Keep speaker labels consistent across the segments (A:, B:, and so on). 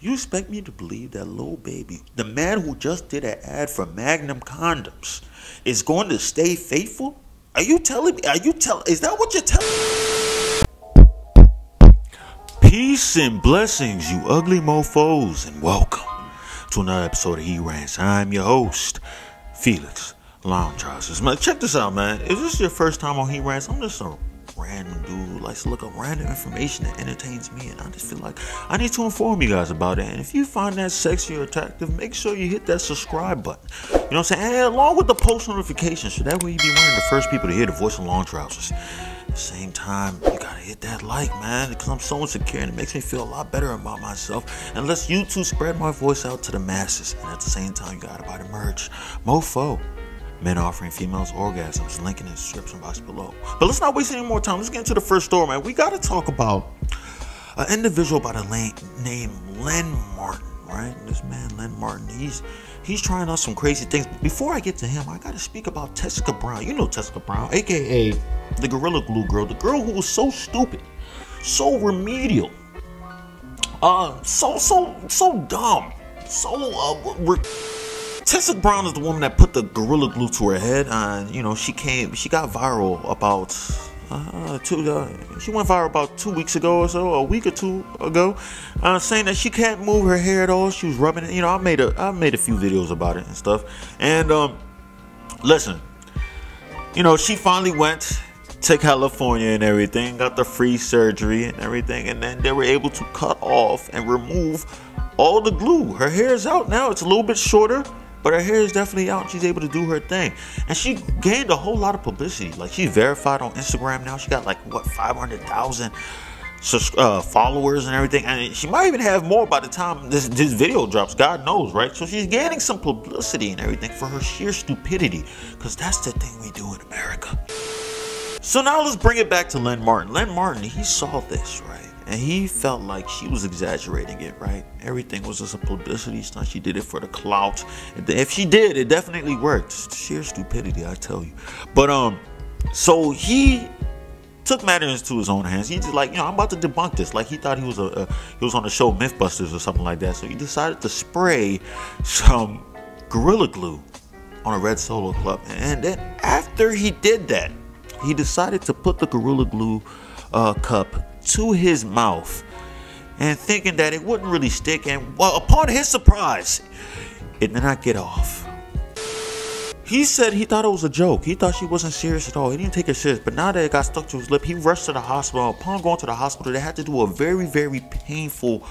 A: You expect me to believe that Lil Baby, the man who just did an ad for Magnum condoms, is going to stay faithful? Are you telling me? Is that what you're telling me? Peace and blessings, you ugly mofos, and welcome to another episode of He Rants. I'm your host, Felix Lounge Trousers. Man, check this out, man. If this is your first time on He Rants, I'm just a random dude who likes to look up random information that entertains me, and I just feel like I need to inform you guys about it. And if you find that sexy or attractive, make sure you hit that subscribe button. You know what I'm saying? And along with the post notifications, so that way you be one of the first people to hear the voice of Long Trousers. At the same time, you gotta hit that like, man, because I'm so insecure and it makes me feel a lot better about myself. And let's you two spread my voice out to the masses. And at the same time, you gotta buy the merch. Mofo. Men offering females orgasms. Link in the description box below. But let's not waste any more time. Let's get into the first story, man. We got to talk about an individual by the name Len Martin, right? This man, Len Martin, he's trying out some crazy things. But before I get to him, I got to speak about Tessica Brown. You know Tessica Brown, a.k.a. the Gorilla Glue girl. The girl who was so stupid, so remedial, so dumb, Tessica Brown is the woman that put the Gorilla Glue to her head, and you know she got viral about she went viral about 2 weeks ago or so, a week or two ago, saying that she can't move her hair at all. She was rubbing it. You know, I made a few videos about it and stuff. And listen, you know, she finally went to California and everything, got the free surgery and everything, and then they were able to cut off and remove all the glue. Her hair is out now. It's a little bit shorter, but her hair is definitely out. She's able to do her thing. And she gained a whole lot of publicity. Like, she's verified on Instagram now. She got like, what, 500,000 followers and everything. And she might even have more by the time this video drops. God knows, right? So she's gaining some publicity and everything for her sheer stupidity. Because that's the thing we do in America. So now let's bring it back to Len Martin. Len Martin, he saw this, right? And he felt like she was exaggerating it, right? Everything was just a publicity stunt. She did it for the clout. If she did, it definitely worked. Sheer stupidity, I tell you. But so he took matters into his own hands. He just like, you know, I'm about to debunk this. Like, he thought he was on the show Mythbusters or something like that. So he decided to spray some Gorilla Glue on a red Solo Club. And then after he did that, he decided to put the Gorilla Glue cup to his mouth, and thinking that it wouldn't really stick, and well, upon his surprise, it did not get off. He said he thought it was a joke. He thought she wasn't serious at all. He didn't take it serious, but now that it got stuck to his lip, he rushed to the hospital. Upon going to the hospital, they had to do a very, very painful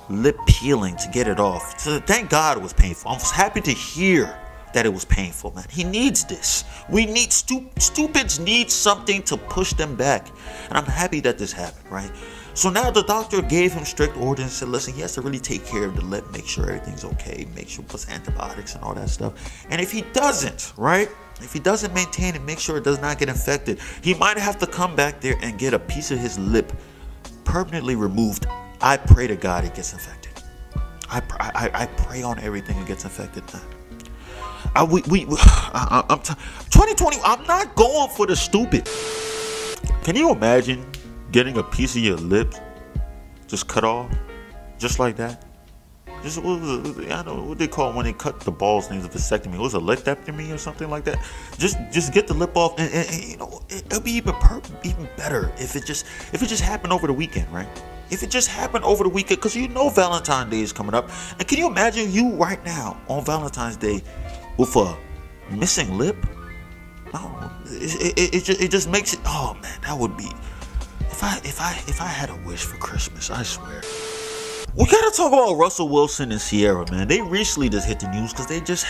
A: lip peeling to get it off. So thank God it was painful. I'm happy to hear that it was painful, man. He needs this. We need stupids need something to push them back. And I'm happy that this happened, right? So now the doctor gave him strict orders and said, listen, he has to really take care of the lip, make sure everything's okay, make sure he puts antibiotics and all that stuff. And if he doesn't, right? If he doesn't maintain it, make sure it does not get infected, he might have to come back there and get a piece of his lip permanently removed. I pray to God it gets infected. I pray on everything it gets infected, man. 2020, I'm not going for the stupid. Can you imagine getting a piece of your lip just cut off, just like that? I don't know what they call it when they cut the balls names of vasectomy. It was a leptectomy or something like that. Just get the lip off, and you know, it'll be even better if it just happened over the weekend, right? If it just happened over the weekend, because you know Valentine's Day is coming up, and can you imagine you right now on Valentine's Day with a missing lip? No, it just makes it. Oh man, that would be. If I had a wish for Christmas, I swear. We gotta talk about Russell Wilson and Ciara, man. They recently just hit the news because they just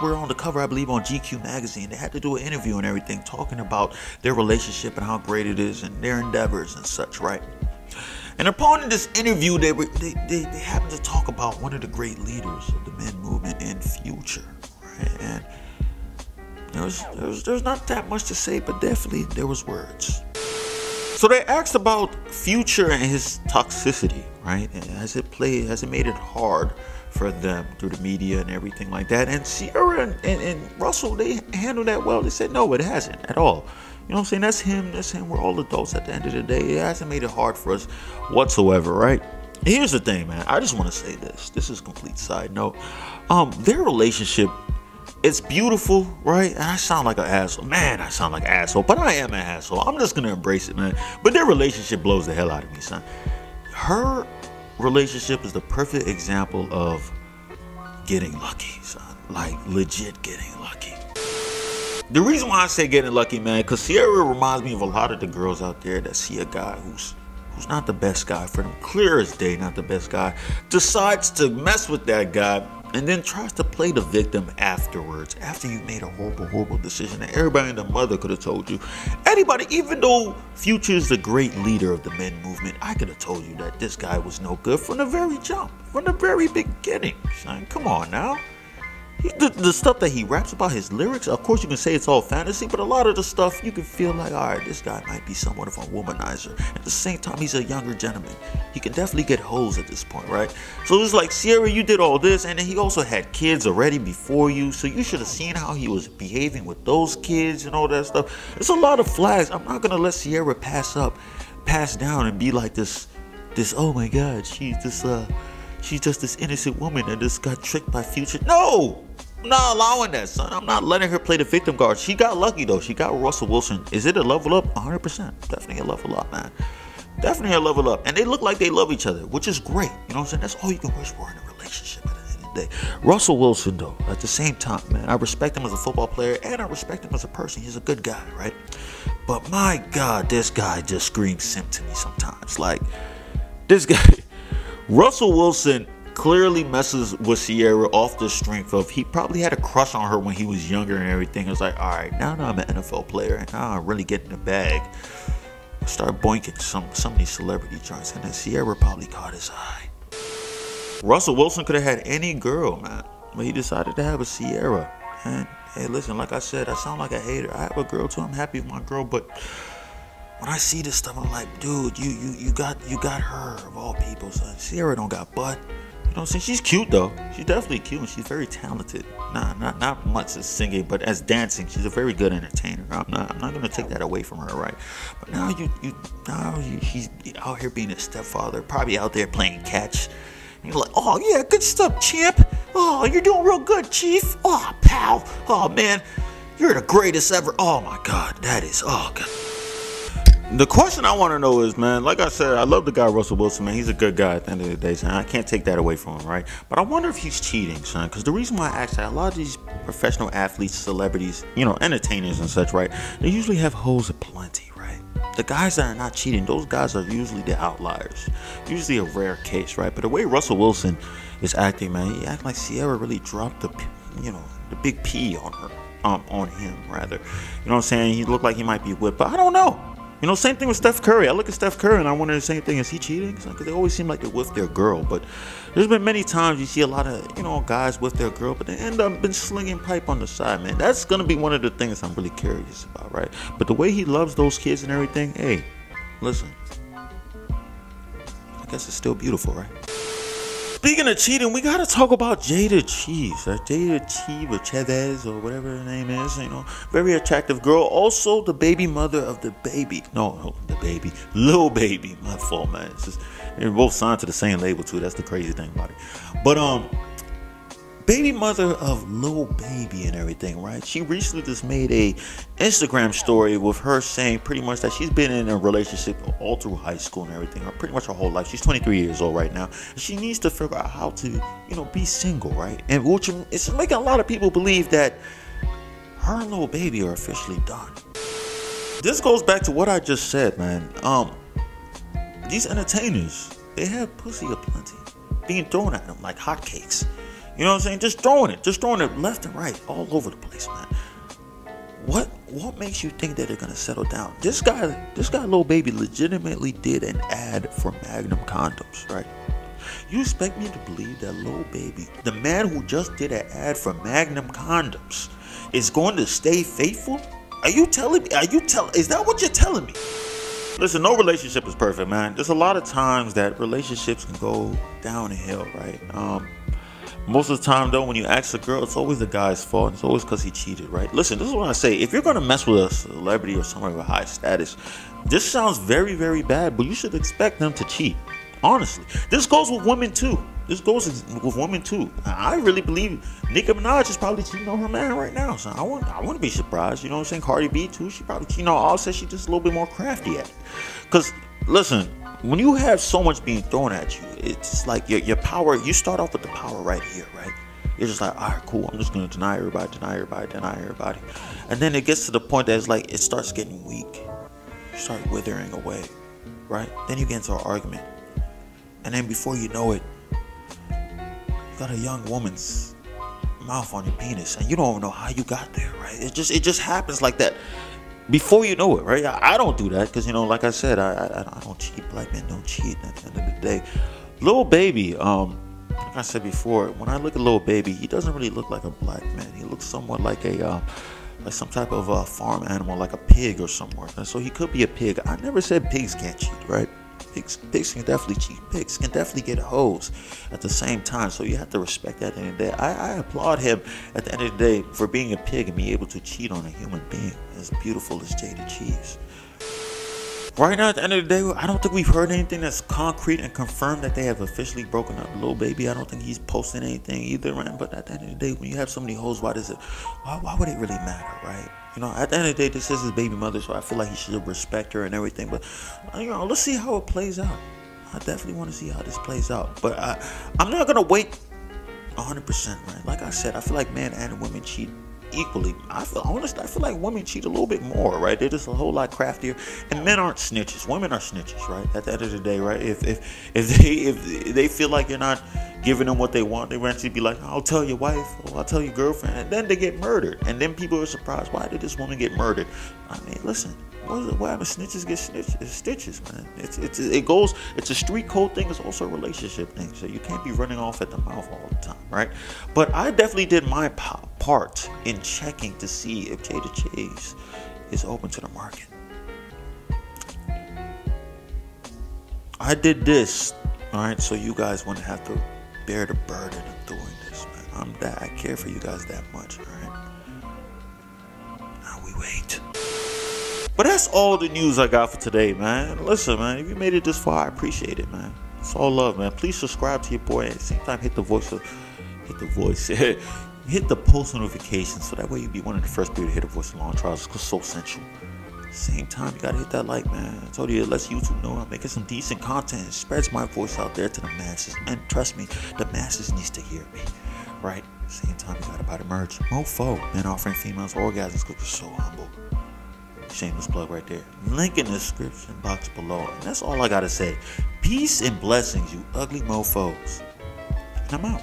A: were on the cover, I believe, on GQ magazine. They had to do an interview and everything, talking about their relationship and how great it is and their endeavors and such, right? And upon this interview, they happened to talk about one of the great leaders of the men movement in Future, right? And there's not that much to say, but definitely there was words. So they asked about Future and his toxicity, right? And has it made it hard for them through the media and everything like that? And Ciara and Russell, they handled that well. They said, no, it hasn't at all. You know what I'm saying? That's him. We're all adults at the end of the day. It hasn't made it hard for us whatsoever, right? Here's the thing, man. I just want to say this. This is a complete side note. Their relationship, it's beautiful, right? And I sound like an asshole. Man, I sound like an asshole, but I am an asshole. I'm just going to embrace it, man. But their relationship blows the hell out of me, son. Her relationship is the perfect example of getting lucky, son. Like, legit getting lucky. The reason why I say getting lucky, man, because Ciara reminds me of a lot of the girls out there that see a guy who's not the best guy for them, clear as day, not the best guy, decides to mess with that guy, and then tries to play the victim afterwards, after you made a horrible decision that everybody and the mother could have told you. Anybody, even though Future is the great leader of the men movement, I could have told you that this guy was no good from the very jump, from the very beginning, son. Come on now. The stuff that he raps about, his lyrics, of course you can say it's all fantasy, but a lot of the stuff you can feel like, alright, this guy might be somewhat of a womanizer. At the same time, he's a younger gentleman. He can definitely get hoes at this point, right? So it's like, Ciara, you did all this, and then he also had kids already before you, so you should have seen how he was behaving with those kids and all that stuff. It's a lot of flags. I'm not gonna let Ciara pass down and be like this, oh my god, she's just this innocent woman that just got tricked by Future. No! I'm not allowing that, son. I'm not letting her play the victim card. She got lucky, though. She got Russell Wilson. Is it a level up? 100%. Definitely a level up, man. Definitely a level up. And they look like they love each other, which is great. You know what I'm saying? That's all you can wish for in a relationship at the end of the day. Russell Wilson, though, at the same time, man, I respect him as a football player, and I respect him as a person. He's a good guy, right? But my God, this guy just screams simp to me sometimes. Like, this guy... Russell Wilson clearly messes with Ciara off the strength of he probably had a crush on her when he was younger and everything. It was like, all right, now I'm an NFL player and now I'm really getting the bag. I start boinking some of these celebrity joints, and then Ciara probably caught his eye. Russell Wilson could have had any girl, man, but he decided to have a Ciara. And hey, listen, like I said, I sound like a hater. I have a girl too. I'm happy with my girl, but when I see this stuff, I'm like, dude, you got her of all people, son. Ciara don't got butt. You know what I'm saying? She's cute though. She's definitely cute and she's very talented. Not much as singing, but as dancing, she's a very good entertainer. I'm not gonna take that away from her, right? But now she's out here being a stepfather, probably out there playing catch. And you're like, oh yeah, good stuff, champ. Oh, you're doing real good, chief. Oh, pal. Oh man, you're the greatest ever. Oh my God, that is. Oh God. The question I want to know is, man, like I said, I love the guy Russell Wilson, man. He's a good guy at the end of the day, son. I can't take that away from him, right? But I wonder if he's cheating, son. Because the reason why I ask that, a lot of these professional athletes, celebrities, you know, entertainers and such, right? They usually have hoes aplenty, right? The guys that are not cheating, those guys are usually the outliers. Usually a rare case, right? But the way Russell Wilson is acting, man, he act like Ciara really dropped the big P on her, on him, rather. You know what I'm saying? He looked like he might be whipped, but I don't know. You know, same thing with Steph Curry. I look at Steph Curry and I wonder the same thing. Is he cheating? Because they always seem like they're with their girl. But there's been many times you see a lot of, you know, guys with their girl, but they end up been slinging pipe on the side, man. That's going to be one of the things I'm really curious about, right? But the way he loves those kids and everything, hey, listen. I guess it's still beautiful, right? Speaking of cheating, we gotta talk about Jayda Cheaves, Jayda Cheaves or Cheaves or whatever her name is. You know, very attractive girl. Also, the baby mother of the baby. No, the baby, Lil Baby. My fault, man. It's just, they're both signed to the same label too. That's the crazy thing about it. But baby mother of Lil Baby and everything, right? She recently just made a Instagram story with her saying pretty much that she's been in a relationship all through high school and everything, or pretty much her whole life. She's 23 years old right now. She needs to figure out how to, you know, be single, right? And which it's making a lot of people believe that her and Lil Baby are officially done. This goes back to what I just said, man. These entertainers, they have pussy aplenty being thrown at them like hotcakes. You know what I'm saying? Just throwing it left and right, all over the place, man. What makes you think that they're gonna settle down? This guy, Lil Baby, legitimately did an ad for Magnum condoms, right? You expect me to believe that Lil Baby, the man who just did an ad for Magnum condoms, is going to stay faithful? Is that what you're telling me? Listen, no relationship is perfect, man. There's a lot of times that relationships can go downhill, right? Most of the time, though, when you ask a girl, it's always the guy's fault. It's always because he cheated, right? Listen, this is what I say. If you're going to mess with a celebrity or someone with high status, this sounds very, very bad, but you should expect them to cheat. Honestly, this goes with women too. This goes with women too. I really believe Nicki Minaj is probably cheating on her man right now. So I wouldn't be surprised. You know what I'm saying? Cardi B too. She probably cheating on Offset. She just a little bit more crafty at it. Cause listen, when you have so much being thrown at you, it's just like your power. You start off with the power right here, right? You're just like, all right, cool. I'm just gonna deny everybody, and then it gets to the point that it's like it starts getting weak. You start withering away, right? Then you get into an argument. And then before you know it, you got a young woman's mouth on your penis, and you don't even know how you got there, right? It just happens like that. Before you know it, right? I don't do that because, you know, like I said, I don't cheat. Black men don't cheat. At the end of the day, Lil Baby, like I said before, when I look at Lil Baby, he doesn't really look like a black man. He looks somewhat like like some type of farm animal, like a pig or somewhere. And so he could be a pig. I never said pigs can't cheat, right? Pigs can definitely cheat. Pigs can definitely get hoes at the same time. So you have to respect that at the end of the day. I applaud him at the end of the day for being a pig and being able to cheat on a human being as beautiful as Jayda Cheaves. Right now, at the end of the day, I don't think we've heard anything that's concrete and confirmed that they have officially broken up. Lil Baby, I don't think he's posting anything either, man. But at the end of the day, when you have so many hoes, why would it really matter, right? You know, at the end of the day, this is his baby mother, so I feel like he should respect her and everything. But, you know, let's see how it plays out. I definitely want to see how this plays out. But I'm not going to wait 100%, man. Like I said, I feel like men and women cheat equally. I feel like women cheat a little bit more, right? They're just a whole lot craftier, and men aren't snitches. Women are snitches, right? At the end of the day, right? If they feel like you're not giving them what they want, they eventually be like, I'll tell your wife, or I'll tell your girlfriend, and then they get murdered, and then people are surprised, why did this woman get murdered? I mean, listen, what happens? Snitches get stitches, man. It's a street code thing. It's also a relationship thing. So you can't be running off at the mouth all the time, right? But I definitely did my part in checking to see if Jayda Cheaves is open to the market. I did this, all right, so you guys wouldn't have to bear the burden of doing this, man. I care for you guys that much, all right? Now we wait. But that's all the news I got for today, man. Listen, man, if you made it this far, I appreciate it, man. It's all love, man. Please subscribe to your boy, and at the same time hit the post notifications, so that way you'll be one of the first people to hit the voice of Long Trials. It's so essential. Same time, you gotta hit that like, man. I told you, it lets YouTube know I'm making some decent content. It spreads my voice out there to the masses, and trust me, the masses needs to hear me, right? Same time, you gotta buy the merch. Mofo, men offering females orgasms because we're so humble. Shameless plug right there. Link in the description box below. And that's all I gotta say. Peace and blessings, you ugly mofos. And I'm out.